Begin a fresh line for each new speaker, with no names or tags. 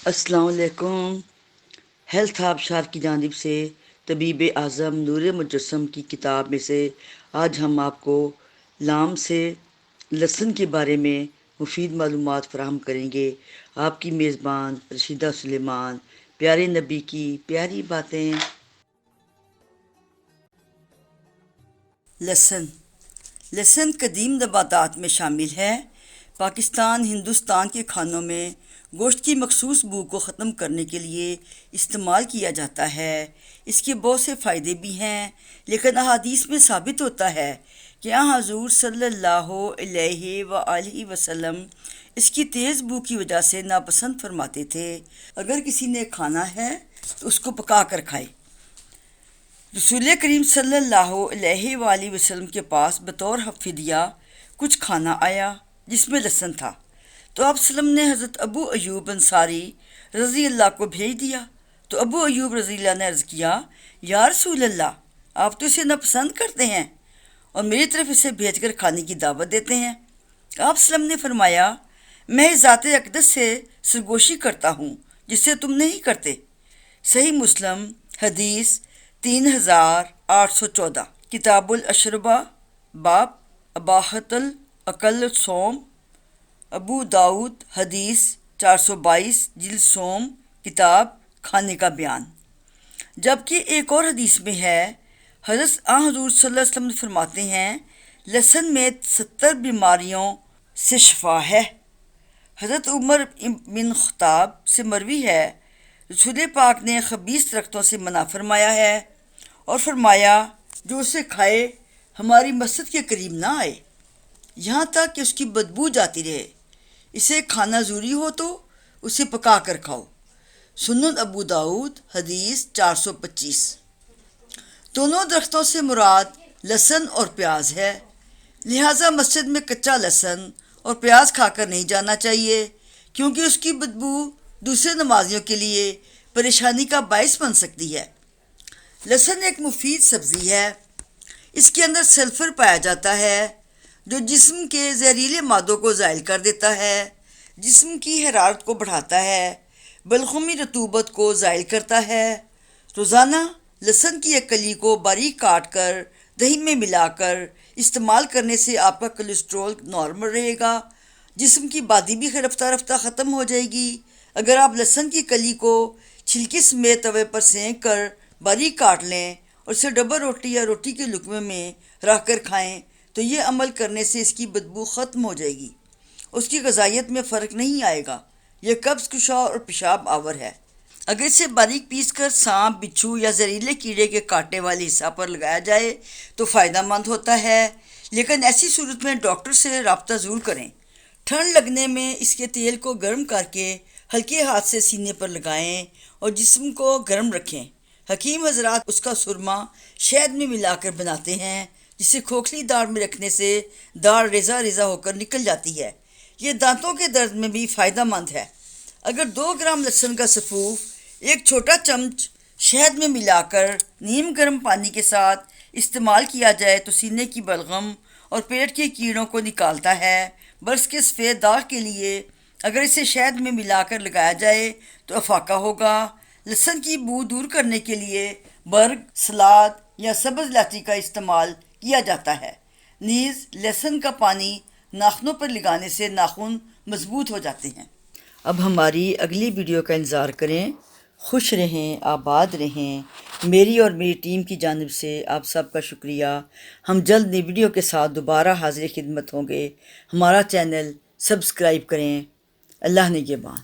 السلام علیکم۔ ہیلتھ آبشار کی جانب سے طبیب اعظم نور مجسم کی کتاب میں سے آج ہم آپ کو لام سے لہسن کے بارے میں مفید معلومات فراہم کریں گے۔ آپ کی میزبان رشیدہ سلیمان۔ پیارے نبی کی پیاری باتیں۔ لہسن قدیم نباتات میں شامل ہے۔ پاکستان، ہندوستان کے کھانوں میں گوشت کی مخصوص بو کو ختم کرنے کے لیے استعمال کیا جاتا ہے۔ اس کے بہت سے فائدے بھی ہیں، لیکن احادیث میں ثابت ہوتا ہے کہ حضور صلی اللہ علیہ وآلہ وسلم اس کی تیز بو کی وجہ سے ناپسند فرماتے تھے۔ اگر کسی نے کھانا ہے تو اس کو پکا کر کھائے۔ رسول کریم صلی اللہ علیہ وآلہ وسلم کے پاس بطور فدیہ کچھ کھانا آیا جس میں لہسن تھا، تو آپ وسلم نے حضرت ابو ایوب انصاری رضی اللہ کو بھیج دیا۔ تو ابو ایوب رضی اللہ نے عرض کیا، یا رسول اللہ، آپ تو اسے ناپسند کرتے ہیں اور میری طرف اسے بھیج کر کھانے کی دعوت دیتے ہیں۔ آپ وسلم نے فرمایا، میں ذات اقدس سے سرگوشی کرتا ہوں جس سے تم نہیں کرتے۔ صحیح مسلم حدیث 3814۔ کتاب الاشربہ باب اباحت الاکل صوم۔ ابو داؤد حدیث 422 جلد صوم کتاب کھانے کا بیان۔ جبکہ ایک اور حدیث میں ہے، حضرت حضور صلی اللہ علیہ وسلم فرماتے ہیں، لہسن میں 70 بیماریوں سے شفا ہے۔ حضرت عمر بن خطاب سے مروی ہے، رسول پاک نے خبیث درختوں سے منع فرمایا ہے اور فرمایا، جو اسے کھائے ہماری مسجد کے قریب نہ آئے یہاں تک کہ اس کی بدبو جاتی رہے۔ اسے کھانا ضروری ہو تو اسے پکا کر کھاؤ۔ سنن ابو داؤد حدیث 425۔ دونوں درختوں سے مراد لہسن اور پیاز ہے، لہٰذا مسجد میں کچا لہسن اور پیاز کھا کر نہیں جانا چاہیے، کیونکہ اس کی بدبو دوسرے نمازیوں کے لیے پریشانی کا باعث بن سکتی ہے۔ لہسن ایک مفید سبزی ہے۔ اس کے اندر سلفر پایا جاتا ہے جو جسم کے زہریلے مادوں کو زائل کر دیتا ہے، جسم کی حرارت کو بڑھاتا ہے، بلغمی رطوبت کو زائل کرتا ہے۔ روزانہ لہسن کی ایک کلی کو باریک کاٹ کر دہی میں ملا کر استعمال کرنے سے آپ کا کولیسٹرول نارمل رہے گا، جسم کی بادی بھی رفتہ رفتہ ختم ہو جائے گی۔ اگر آپ لہسن کی کلی کو چھلکی سمیت توے پر سینک کر باریک کاٹ لیں اور اسے ڈبل روٹی یا روٹی کے لقمے میں رکھ کر کھائیں تو یہ عمل کرنے سے اس کی بدبو ختم ہو جائے گی، اس کی غذائیت میں فرق نہیں آئے گا۔ یہ قبض کشا اور پیشاب آور ہے۔ اگر اسے باریک پیس کر سانپ، بچھو یا زہریلے کیڑے کے کاٹنے والے حصہ پر لگایا جائے تو فائدہ مند ہوتا ہے، لیکن ایسی صورت میں ڈاکٹر سے رابطہ ضرور کریں۔ ٹھنڈ لگنے میں اس کے تیل کو گرم کر کے ہلکے ہاتھ سے سینے پر لگائیں اور جسم کو گرم رکھیں۔ حکیم حضرات اس کا سرما شہد میں ملا کر بناتے ہیں، جسے کھوکھلی داڑھ میں رکھنے سے داڑھ ریزہ ریزہ ہو کر نکل جاتی ہے۔ یہ دانتوں کے درد میں بھی فائدہ مند ہے۔ اگر 2 گرام لہسن کا سفوف ایک چھوٹا چمچ شہد میں ملا کر نیم گرم پانی کے ساتھ استعمال کیا جائے تو سینے کی بلغم اور پیٹ کے کیڑوں کو نکالتا ہے۔ برس کے سفید داغ کے لیے اگر اسے شہد میں ملا کر لگایا جائے تو افاقہ ہوگا۔ لہسن کی بو دور کرنے کے لیے برگ، سلاد یا سبز الائچی کا استعمال کیا جاتا ہے۔ نیز لہسن کا پانی ناخنوں پر لگانے سے ناخن مضبوط ہو جاتے ہیں۔ اب ہماری اگلی ویڈیو کا انتظار کریں۔ خوش رہیں، آباد رہیں۔ میری اور میری ٹیم کی جانب سے آپ سب کا شکریہ۔ ہم جلد نئی ویڈیو کے ساتھ دوبارہ حاضر خدمت ہوں گے۔ ہمارا چینل سبسکرائب کریں۔ اللہ نگہبان۔